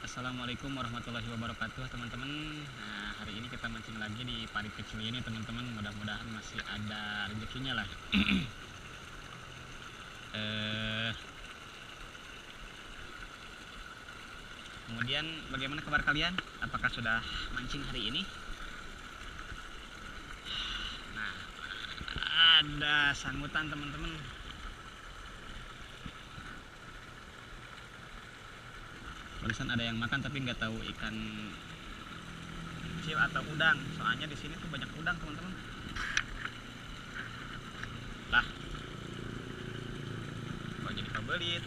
Assalamualaikum warahmatullahi wabarakatuh teman-teman. Nah, hari ini kita mancing lagi di parit kecil ini teman-teman. Mudah-mudahan masih ada rezekinya lah. Kemudian bagaimana kabar kalian? Apakah sudah mancing hari ini? Nah, ada sangutan teman-teman. Barusan ada yang makan tapi nggak tahu ikan kecil atau udang. Soalnya di sini tuh banyak udang teman-teman. Lah, kok jadi kebelit?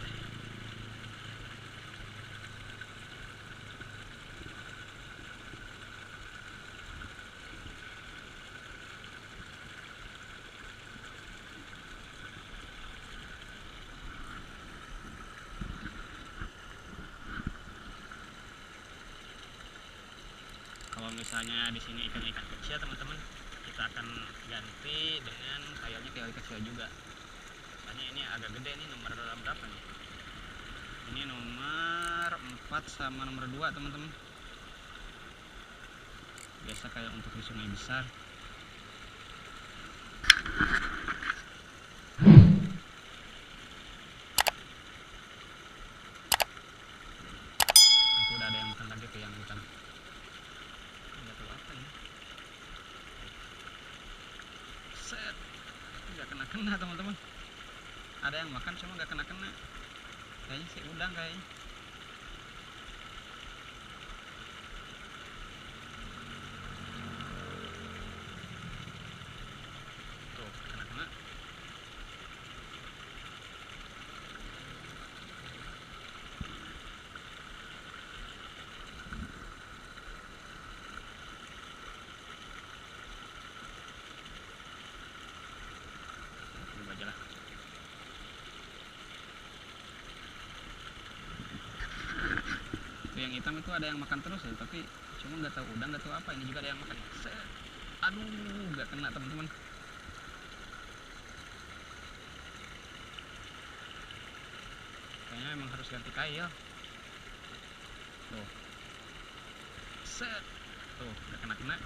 Kalau misalnya di sini ikan-ikan kecil teman-teman, kita akan ganti dengan kayaknya kayak kecil juga. Soalnya ini agak gede nih, nomor berapa nih? Ini nomor 4 sama nomor 2 teman-teman. Biasa kayak untuk di sungai besar. Nanti udah ada yang makan lagi tuh yang ikan. Nggak tahu apa ini. Set, nggak kena-kena teman-teman. Ada yang makan cuma nggak kena-kena. Kayaknya sih udang kayaknya. Tuh, kena-kena. Coba aja lah. Tuh yang hitam itu ada yang makan terus ya, tapi cuma nggak tahu udang, nggak tahu apa. Ini juga ada yang makan. Set. Aduh, nggak kena teman-teman. Kayaknya emang harus ganti kail. Tuh, set. Tuh, nggak kena-kena.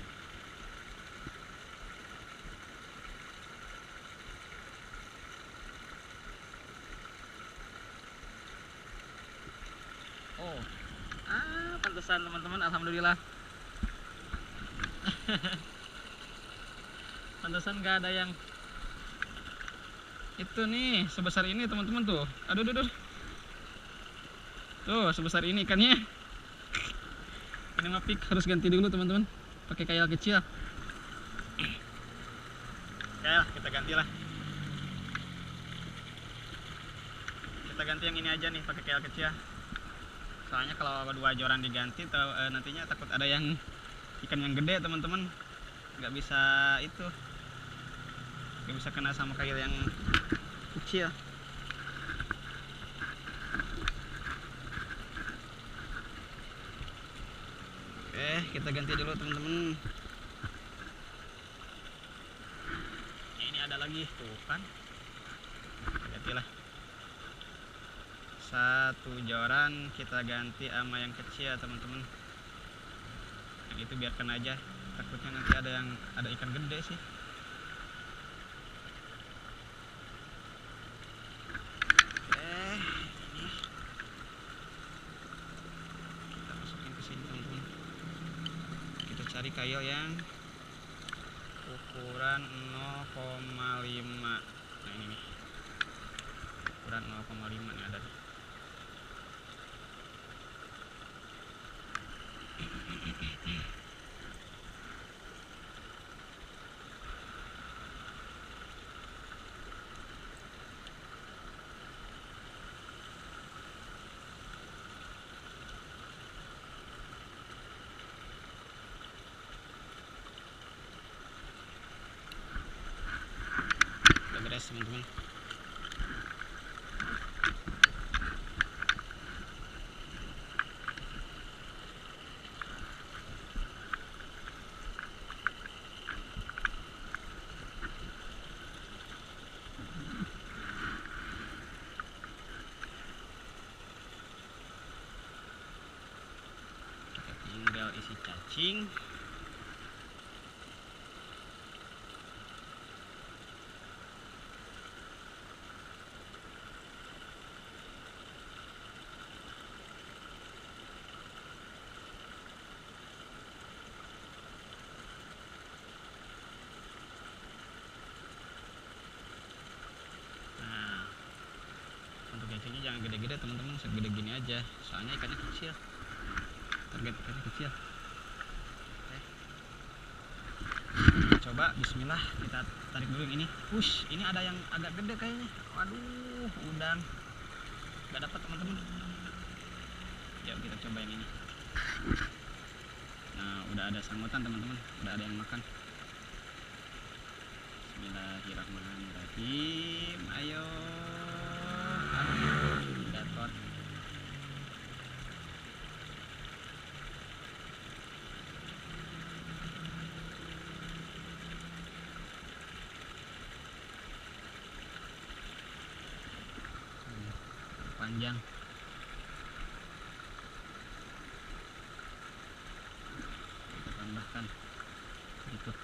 Oh, pantesan teman-teman, alhamdulillah. Pantesan nggak ada yang itu nih sebesar ini teman-teman tuh. Aduh, aduh, aduh. Tuh sebesar ini ikannya. Ini mah pik harus ganti dulu teman-teman. Pakai kail kecil. Kail kita gantilah. Kita ganti yang ini aja nih, pakai kail kecil. Soalnya kalau dua joran diganti nantinya takut ada yang ikan yang gede teman-teman. Nggak bisa itu. Nggak bisa kena sama kail yang kecil. Oke, kita ganti dulu teman-teman. Ini ada lagi tuh kan. Gantilah. Satu joran kita ganti sama yang kecil teman-teman. Yang itu biarkan aja. Takutnya nanti ada ikan gede sih. Cari kail yang ukuran 0,5. Nah ini nih, ukuran 0,5 nih ada. Beres teman-teman. tinggal isi cacing. Untuk cacingnya jangan gede-gede teman-teman, segede gini aja, soalnya ikannya kecil, target ikannya kecil. Oke. Coba bismillah, kita tarik dulu yang ini. Ini ada yang agak gede kayaknya. Waduh, udang nggak dapat teman-teman. Yuk kita coba yang ini. Nah, udah ada sangutan teman-teman, udah ada yang makan. Bismillahirrahmanirrahim. Ayo. Dapat. Panjang. Kita tambahkan sedikit.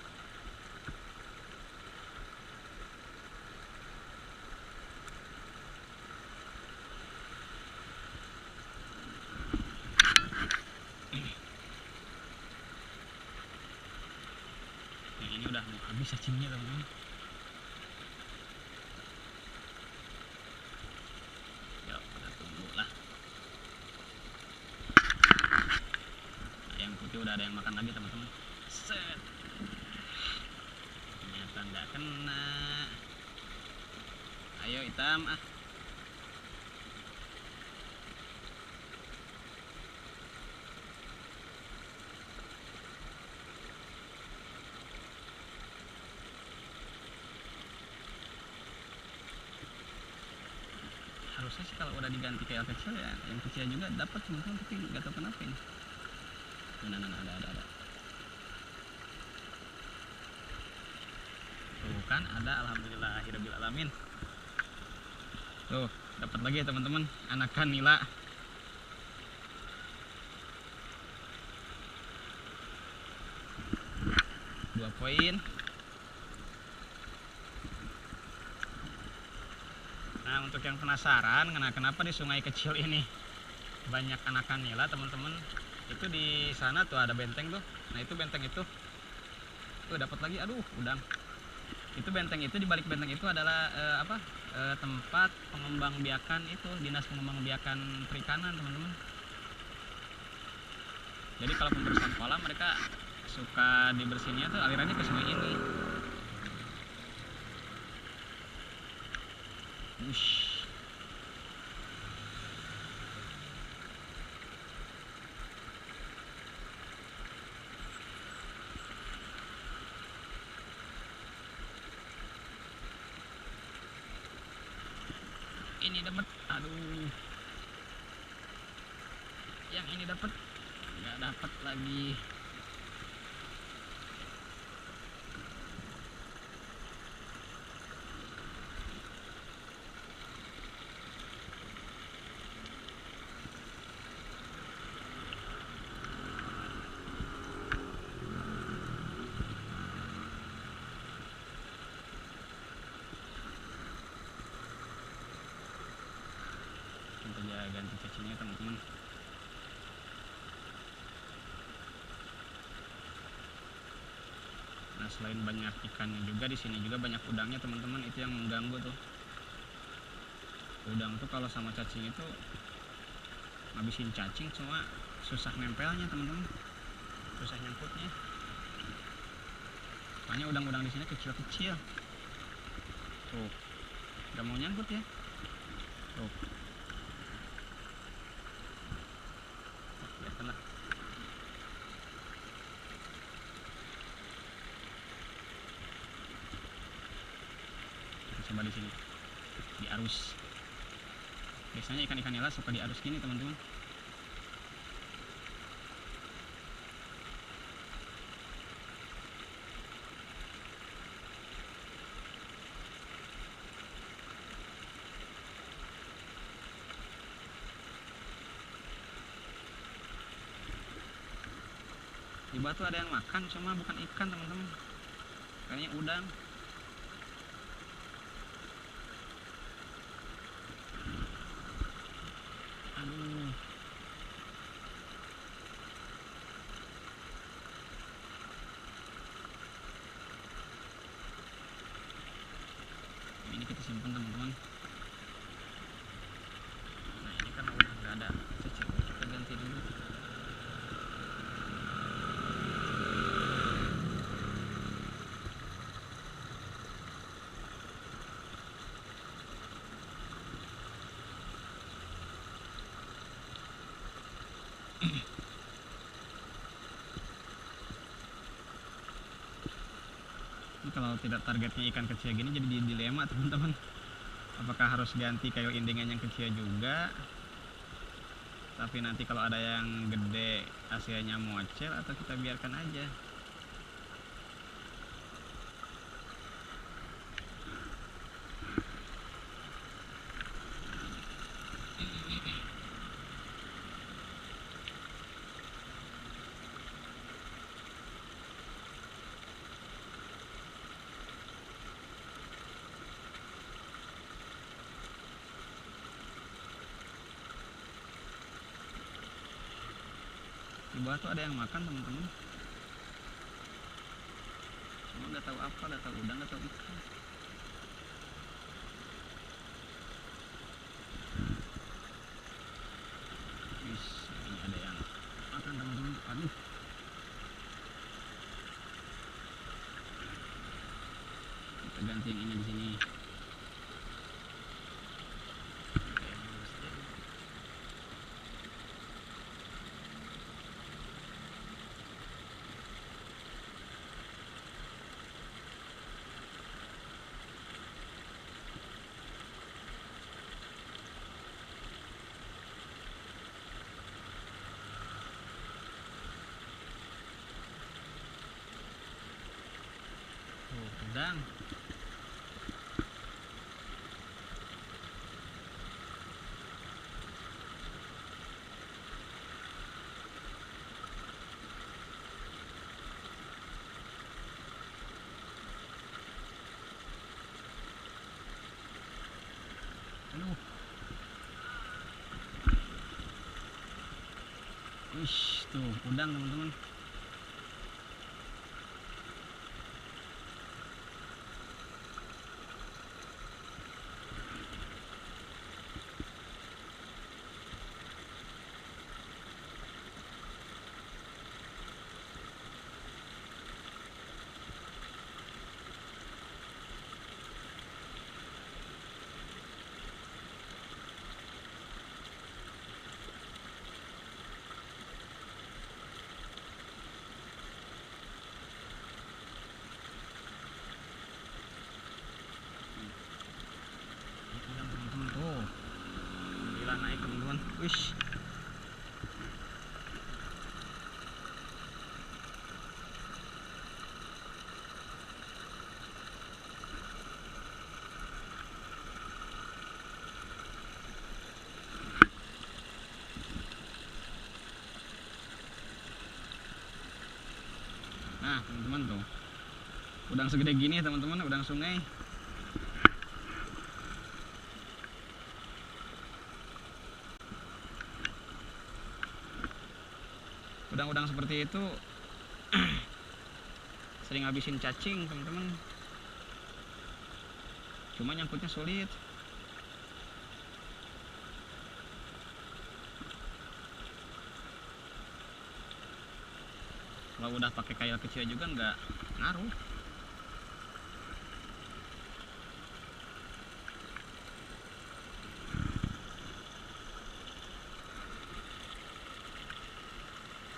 Ini udah mau habis cacingnya teman-teman. Yuk kita tunggu lah. Nah, yang putih udah ada yang makan lagi teman-teman. Set. Ternyata nggak kena. Ayo hitam ah. Harusnya sih kalau udah diganti kayak kecil ya, yang kecil juga dapat teman-teman, tapi nggak tahu kenapa ini. Nah, ada. Tuh kan ada, alhamdulillahirabbil alamin. Tuh, dapat lagi ya teman-teman, anakan nila. Dua poin. Nah, untuk yang penasaran kenapa di sungai kecil ini banyak anakan nila teman-teman, itu di sana tuh ada benteng tuh. Nah, itu benteng itu tuh dapat lagi, aduh udang. Itu benteng itu, di balik benteng itu adalah tempat pengembangbiakan itu, dinas pengembangbiakan perikanan teman-teman. Jadi kalau pembersihan kolam mereka suka dibersihinnya tuh alirannya ke sungai ini. Ini dapat, aduh, yang ini dapat, nggak dapat lagi. Kita ganti cacingnya teman-teman. Nah, selain banyak ikannya juga di sini juga banyak udangnya teman-teman. Itu yang mengganggu tuh. Udang tuh kalau sama cacing itu ngabisin cacing, cuma susah nempelnya teman-teman, susah nyangkutnya. Soalnya udang-udang di sini kecil-kecil. Tuh, nggak mau nyangkut ya. Tuh. Kelihatan lah. Kita coba di sini, di arus. Biasanya ikan-ikan nila suka di arus gini teman-teman. Di batu ada yang makan, cuma bukan ikan teman-teman, kayaknya udang. Aduh, ini kita simpan teman-teman. Nah ini karena udah nggak ada cicak, kita ganti dulu. Ini kalau tidak targetnya ikan kecil gini jadi dilema teman-teman. Apakah harus ganti kayu indingan yang kecil juga, tapi nanti kalau ada yang gede hasilnya mocel, atau kita biarkan aja. Di bawah tuh ada yang makan teman-teman, cuma nggak tahu apa, nggak tahu udang, nggak tahu ikan. Wis, ini ada yang makan teman-teman. Aduh, kita ganti yang ini di sini. Udang. Aduh. Wih, tuh udang teman-teman. Naik teman-teman. Wish. Nah teman-teman tuh udang segede gini teman-teman, udang sungai. Udang-udang seperti itu sering habisin cacing teman-teman, cuma nyangkutnya sulit. Kalau udah pakai kail kecil juga nggak ngaruh.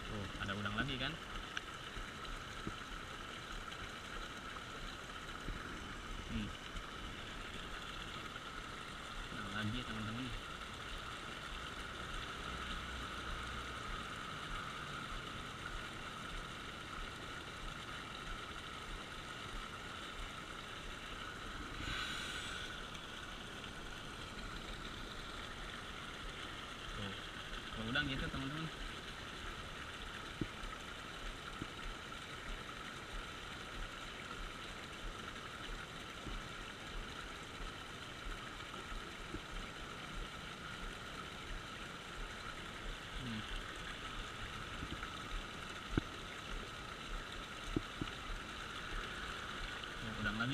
Tuh ada udang lagi kan. Udang lagi teman-teman. Udang gitu teman-teman.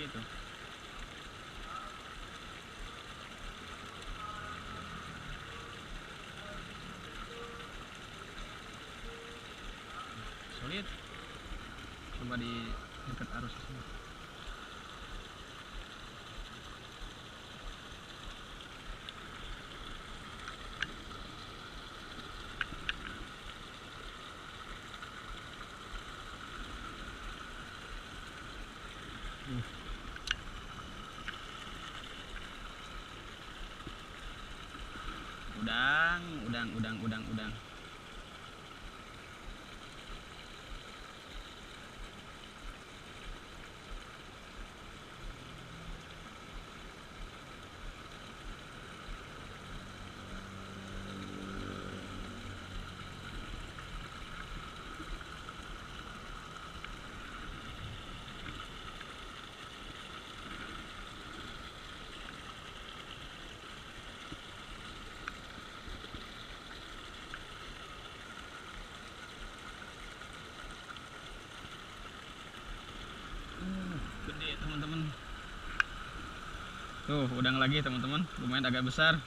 itu. Sulit. Coba di dekat arus sini. Udang. Gede teman-teman. Tuh, udang lagi teman-teman, lumayan agak besar.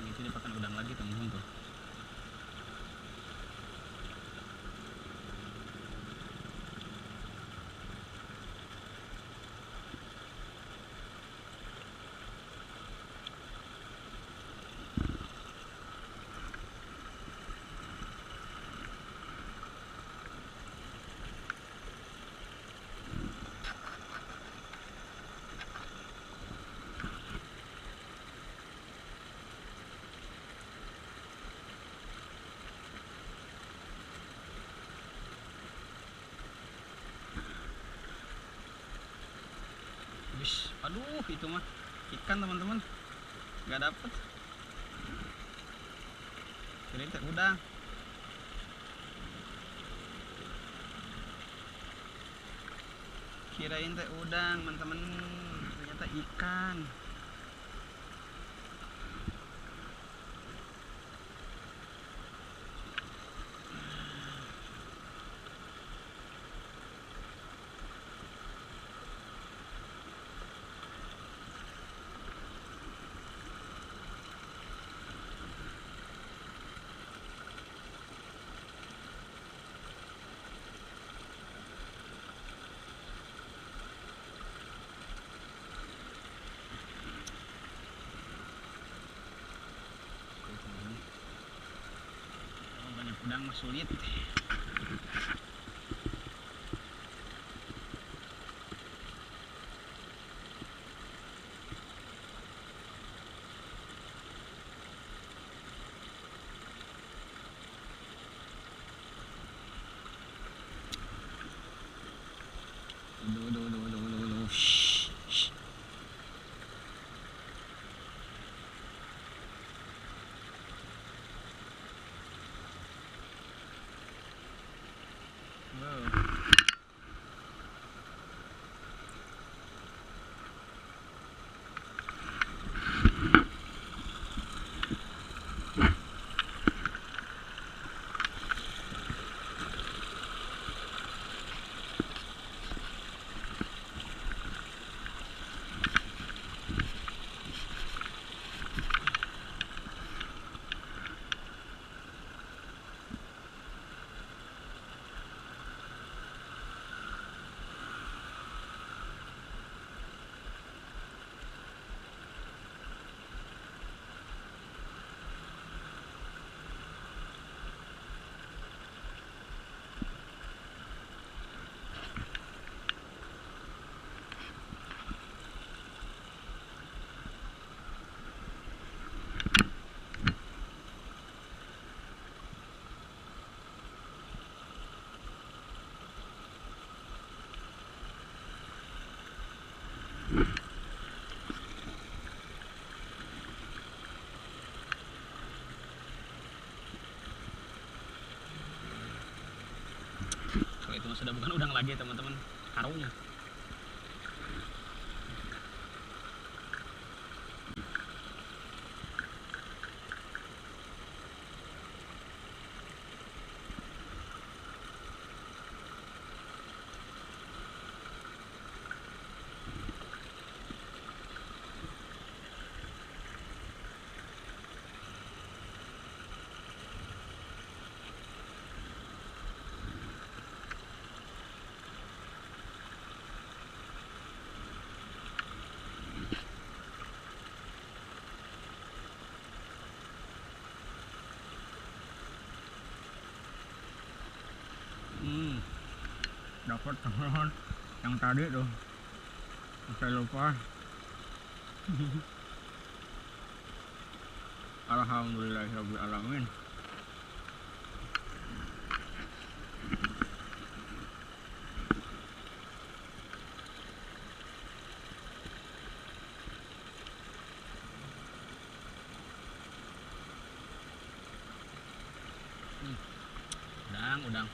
Itu dipakan udang lagi teman-teman tuh. Aduh, itu mah ikan teman-teman, nggak dapet. Kirain teh udang. Kirain teh udang teman-teman, ternyata ikan. Banyak udang mah sulit. Duh. Shh. Kalau itu sudah bukan udang lagi teman-teman, karungnya. Dapat teman yang tadi tuh, saya lupa. Alhamdulillahirobbilalamin. Udang.